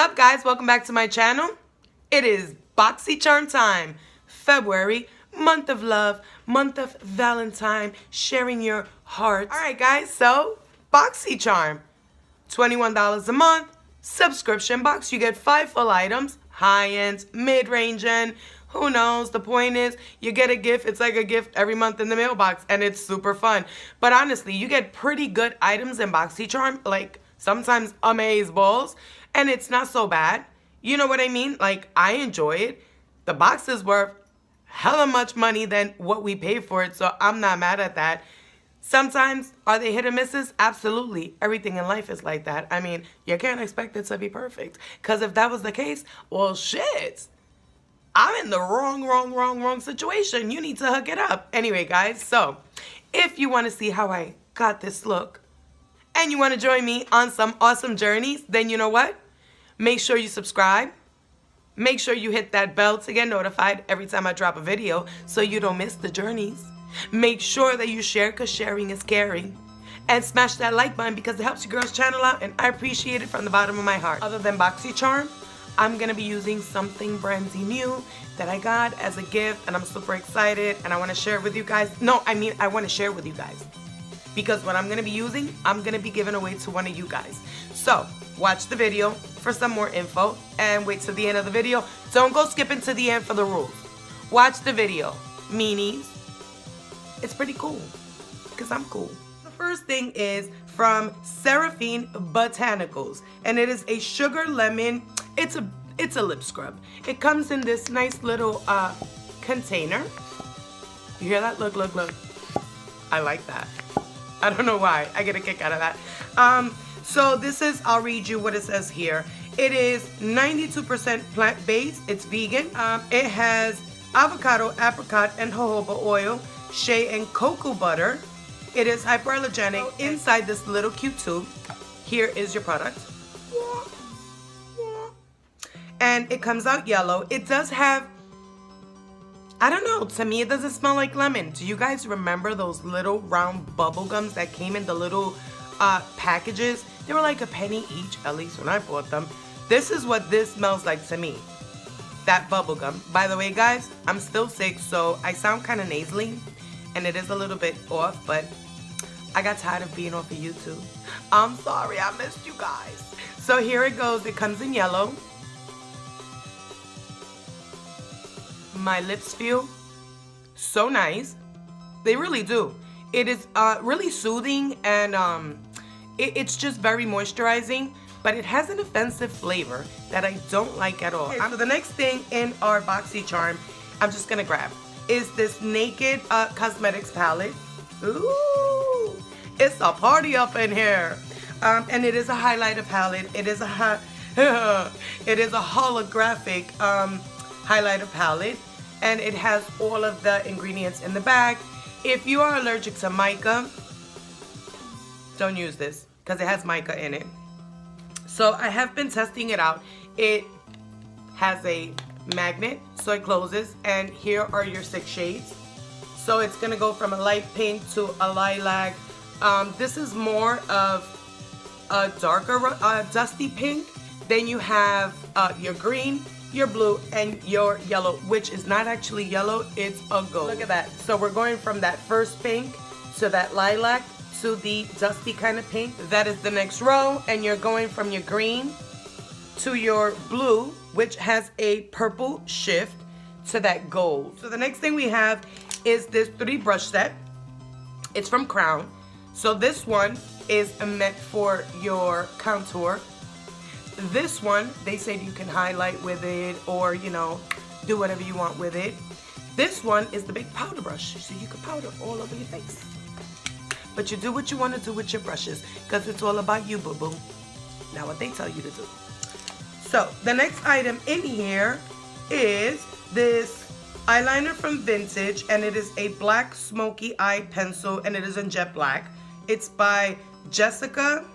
up, guys? Welcome back to my channel. It is BoxyCharm time. February, month of love, month of Valentine, sharing your heart. Alright guys, so BoxyCharm. $21 a month, subscription box. You get 5 full items, high-end, mid-range end. Who knows? The point is, you get a gift. It's like a gift every month in the mailbox, and it's super fun. But honestly, you get pretty good items in BoxyCharm, like sometimes amazeballs, and it's not so bad. You know what I mean? Like, I enjoy it. The box is worth hella much money than what we pay for it, so I'm not mad at that. Sometimes, are they hit or misses? Absolutely. Everything in life is like that. I mean, you can't expect it to be perfect. Because if that was the case, well, shit. I'm in the wrong situation. You need to hook it up. Anyway, guys, so if you want to see how I got this look and you want to join me on some awesome journeys, then you know what? Make sure you subscribe. Make sure you hit that bell to get notified every time I drop a video so you don't miss the journeys. Make sure that you share because sharing is caring. And smash that like button because it helps your girl's channel out and I appreciate it from the bottom of my heart. Other than BoxyCharm, I'm going to be using something brandy new that I got as a gift and I'm super excited and I want to share it with you guys. No, I mean I want to share with you guys. Because what I'm going to be using, I'm going to be giving away to one of you guys. So, watch the video for some more info and wait till the end of the video. Don't go skipping to the end for the rules. Watch the video. Meanies. It's pretty cool because I'm cool. The first thing is from Seraphine Botanicals and it is a sugar lemon. It's a lip scrub. It comes in this nice little container. You hear that? Look. I like that. I don't know why. I get a kick out of that. So this is, I'll read you what it says here. It is 92% plant-based. It's vegan. It has avocado, apricot, and jojoba oil, shea and cocoa butter. It is hypoallergenic. So inside this little cute tube, here is your product. And it comes out yellow. It does have, I don't know, to me it doesn't smell like lemon. Do you guys remember those little round bubble gums that came in the little packages? They were like a penny each, at least when I bought them. This is what this smells like to me. That bubble gum. By the way, guys, I'm still sick, so I sound kind of nasally. And it is a little bit off, but I got tired of being off of YouTube. I'm sorry, I missed you guys. So here it goes. It comes in yellow. My lips feel so nice. They really do. It is really soothing and it's just very moisturizing, but it has an offensive flavor that I don't like at all. Okay, so the next thing in our BoxyCharm, I'm just gonna grab, is this Naked Cosmetics palette. Ooh, it's a party up in here. And it is a highlighter palette. It is a holographic highlighter palette. And it has all of the ingredients in the bag. If you are allergic to mica, don't use this because it has mica in it. So I have been testing it out. It has a magnet, so it closes. And here are your 6 shades. So it's going to go from a light pink to a lilac. This is more of a darker, dusty pink. Then you have your green, your blue, and your yellow, which is not actually yellow, it's a gold. Look at that. So we're going from that first pink to that lilac to the dusty kind of pink. That is the next row, and you're going from your green to your blue, which has a purple shift, to that gold. So the next thing we have is this 3 brush set. It's from Crown. So this one is meant for your contour. This one, they said you can highlight with it or, you know, do whatever you want with it. This one is the big powder brush, so you can powder all over your face. But you do what you want to do with your brushes because it's all about you, boo-boo. Now what they tell you to do. So, the next item in here is this eyeliner from Vintage, and it is a black smoky eye pencil, and it is in jet black. It's by Jessica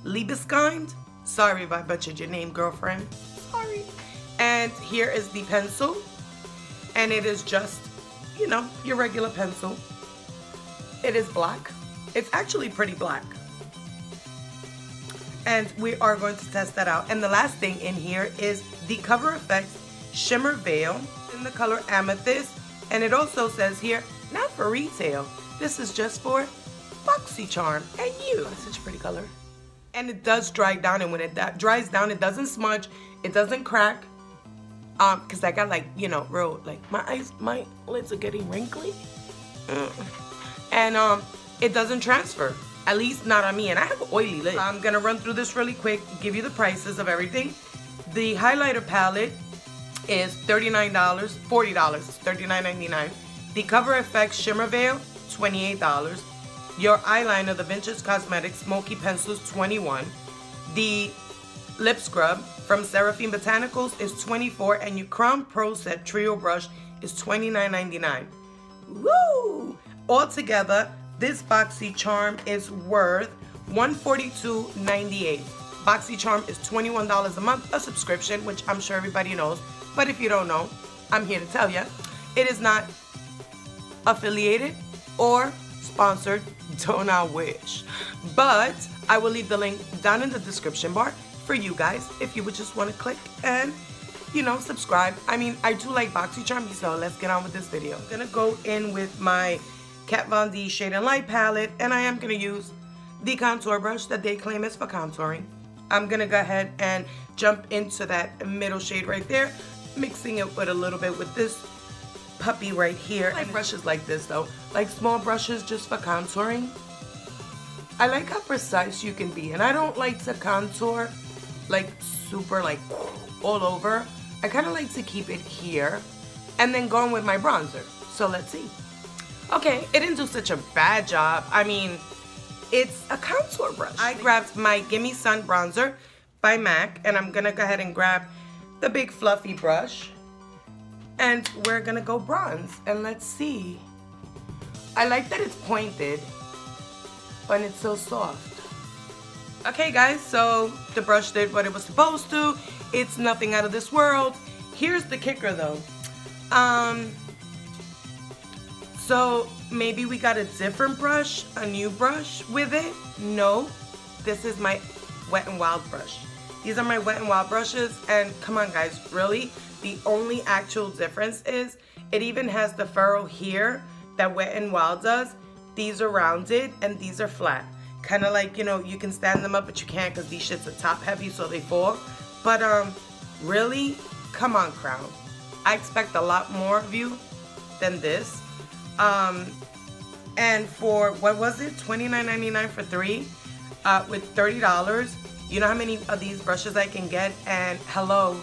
Liebeskind. Sorry if I butchered your name, girlfriend. Sorry. And here is the pencil. And it is just, you know, your regular pencil. It is black. It's actually pretty black. and we are going to test that out. And the last thing in here is the Cover FX Shimmer Veil in the color Amethyst, and it also says here, not for retail, this is just for BoxyCharm and you. It's such a pretty color. And it does dry down, and when it dries down, it doesn't smudge, it doesn't crack. Cause I got like, you know, real, like my lids are getting wrinkly. And it doesn't transfer, at least not on me, and I have oily lids. I'm gonna run through this really quick, give you the prices of everything. The highlighter palette is $39, $40, $39.99. The Cover FX Shimmer Veil, $28. Your eyeliner, the Vintage Cosmetics Smoky Pencils, $21. The lip scrub from Seraphine Botanicals is $24, and your Crown Pro Set Trio Brush is $29.99. Woo! Altogether, this BoxyCharm is worth $142.98. BoxyCharm is $21 a month, a subscription, which I'm sure everybody knows. But if you don't know, I'm here to tell you, it is not affiliated or sponsored, don't I wish. But I will leave the link down in the description bar for you guys if you would just want to click and, you know, subscribe. I mean, I do like BoxyCharm, so let's get on with this video. I'm gonna go in with my Kat Von D Shade and Light palette, and I am gonna use the contour brush that they claim is for contouring. I'm gonna go ahead and jump into that middle shade right there, mixing it with a little bit with this puppy right here. I like brushes like this though, like small brushes just for contouring. I like how precise you can be, and I don't like to contour like super like all over. I kind of like to keep it here and then go in with my bronzer. So let's see. Okay, it didn't do such a bad job. I mean, it's a contour brush. I grabbed my Gimme Sun bronzer by MAC, and I'm gonna go ahead and grab the big fluffy brush, and we're gonna go bronze, and let's see. I like that it's pointed, but it's so soft. Okay guys, so the brush did what it was supposed to. It's nothing out of this world. Here's the kicker though. So maybe we got a different brush, a new brush with it. No, this is my Wet n Wild brush. These are my Wet n Wild brushes, and come on guys, really? The only actual difference is it even has the furrow here that Wet n Wild does. These are rounded and these are flat. Kind of like, you know, you can stand them up, but you can't because these shits are top heavy, so they fall. But really, come on, Crown. I expect a lot more of you than this. And for, what was it, $29.99 for 3 with $30. You know how many of these brushes I can get? And hello,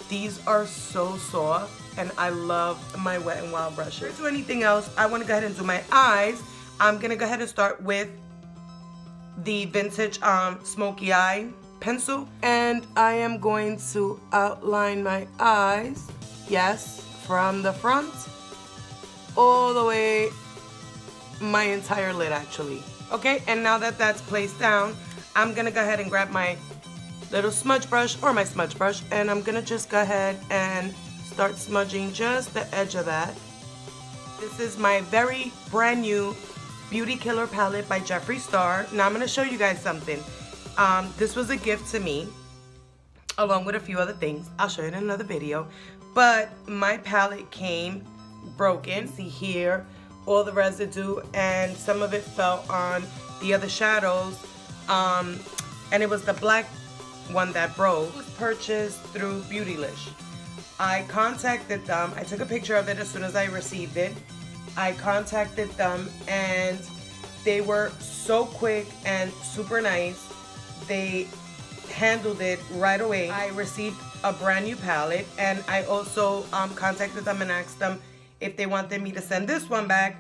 these are so soft, and I love my Wet n Wild brushes. Before I do anything else, I want to go ahead and do my eyes. I'm gonna go ahead and start with the Vintage Smoky Eye pencil, and I am going to outline my eyes, yes, from the front all the way, my entire lid actually. Okay, and now that that's placed down, I'm gonna go ahead and grab my little smudge brush, or my smudge brush, and I'm gonna just go ahead and start smudging just the edge of that. This is my very brand new Beauty Killer palette by Jeffree Star. Now I'm gonna show you guys something. This was a gift to me, along with a few other things. I'll show you in another video. But my palette came broken. See here, all the residue, and some of it fell on the other shadows. And it was the black one that broke. It was purchased through Beautylish. I contacted them. I took a picture of it as soon as I received it. I contacted them, and they were so quick and super nice. They handled it right away. I received a brand new palette, and I also contacted them and asked them if they wanted me to send this one back,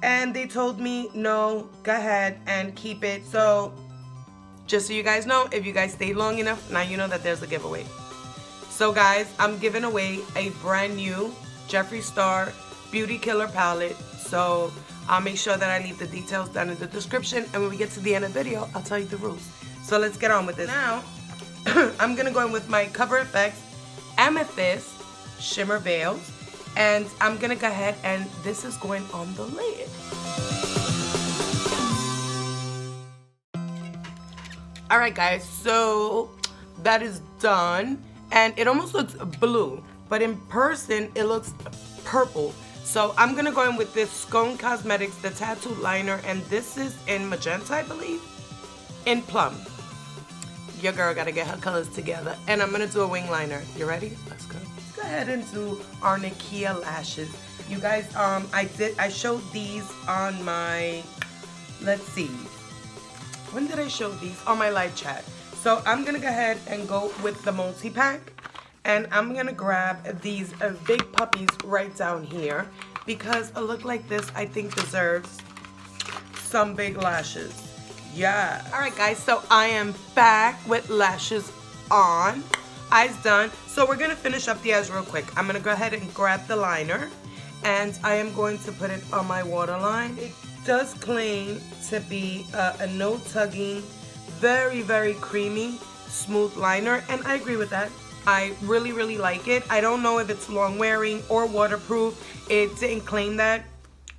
and they told me no, go ahead and keep it. So just so you guys know, if you guys stayed long enough, now you know that there's a giveaway. So guys, I'm giving away a brand new Jeffree Star Beauty Killer palette. So I'll make sure that I leave the details down in the description, and when we get to the end of the video, I'll tell you the rules. So let's get on with this. Now, I'm gonna go in with my Cover FX Amethyst Shimmer Veils, and I'm gonna go ahead, and this is going on the lid. All right, guys, so that is done. And it almost looks blue, but in person, it looks purple. So I'm gonna go in with this Scone Cosmetics, the tattoo liner, and this is in magenta, I believe, in plum. Your girl gotta get her colors together. And I'm gonna do a wing liner. You ready? Let's go. Let's go ahead and do our Nakia lashes. You guys, I showed these on my, let's see, when did I show these? On my live chat. So I'm gonna go ahead and go with the multi-pack, and I'm gonna grab these big puppies right down here because a look like this I think deserves some big lashes. Yeah. All right, guys, so I am back with lashes on, eyes done. So we're gonna finish up the eyes real quick. I'm gonna go ahead and grab the liner, and I am going to put it on my waterline. It does claim to be a no tugging, very, very creamy, smooth liner, and I agree with that. I really, really like it. I don't know if it's long wearing or waterproof. It didn't claim that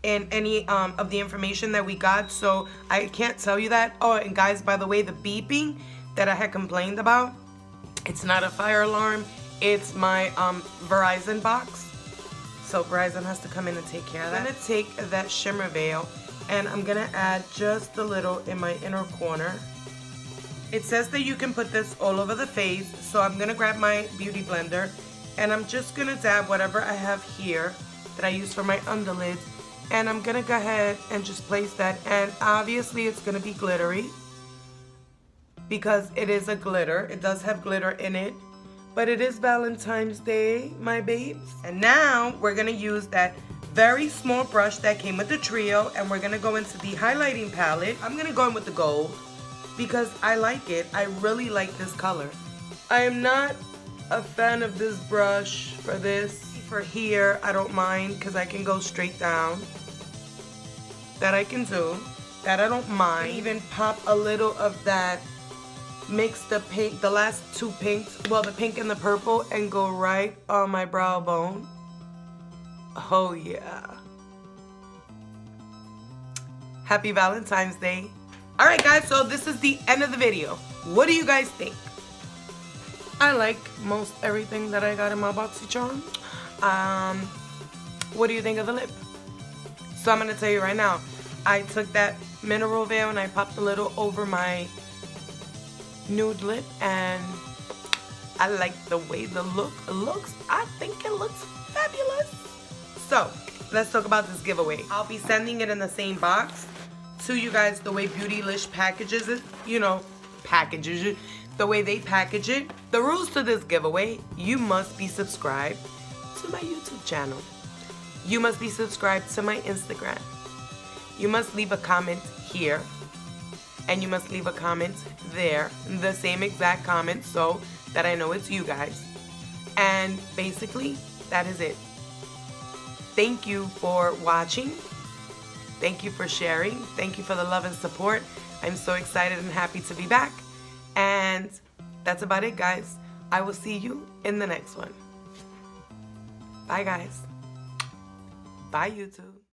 in any of the information that we got, so I can't tell you that. Oh, and guys, by the way, the beeping that I had complained about, it's not a fire alarm, it's my Verizon box. So Verizon has to come in and take care of that. I'm gonna take that shimmer veil and I'm gonna add just a little in my inner corner. It says that you can put this all over the face, so I'm gonna grab my beauty blender and I'm just gonna dab whatever I have here that I use for my underlids, and I'm gonna go ahead and just place that. And obviously it's gonna be glittery because it is a glitter. It does have glitter in it, but it is Valentine's Day, my babes. And now we're gonna use that very small brush that came with the trio, and we're gonna go into the highlighting palette. I'm gonna go in with the gold because I like it. I really like this color. I am not a fan of this brush for this. For here, I don't mind because I can go straight down. That I can do. That I don't mind. Even pop a little of that, mix the pink, the last two pinks, well, the pink and the purple, and go right on my brow bone. Oh yeah. Happy Valentine's Day. Alright guys, so this is the end of the video. What do you guys think? I like most everything that I got in my BoxyCharm. What do you think of the lip? So I'm going to tell you right now. I took that mineral veil and I popped a little over my nude lip, and I like the way the look looks. I think it looks fabulous. So let's talk about this giveaway. I'll be sending it in the same box to you guys the way Beautylish packages it, you know, packages it, the way they package it. The rules to this giveaway: you must be subscribed to my YouTube channel. You must be subscribed to my Instagram. You must leave a comment here, and you must leave a comment there, the same exact comment, so that I know it's you guys. And basically, that is it. Thank you for watching. Thank you for sharing. Thank you for the love and support. I'm so excited and happy to be back. And that's about it, guys. I will see you in the next one. Bye, guys. Bye, YouTube.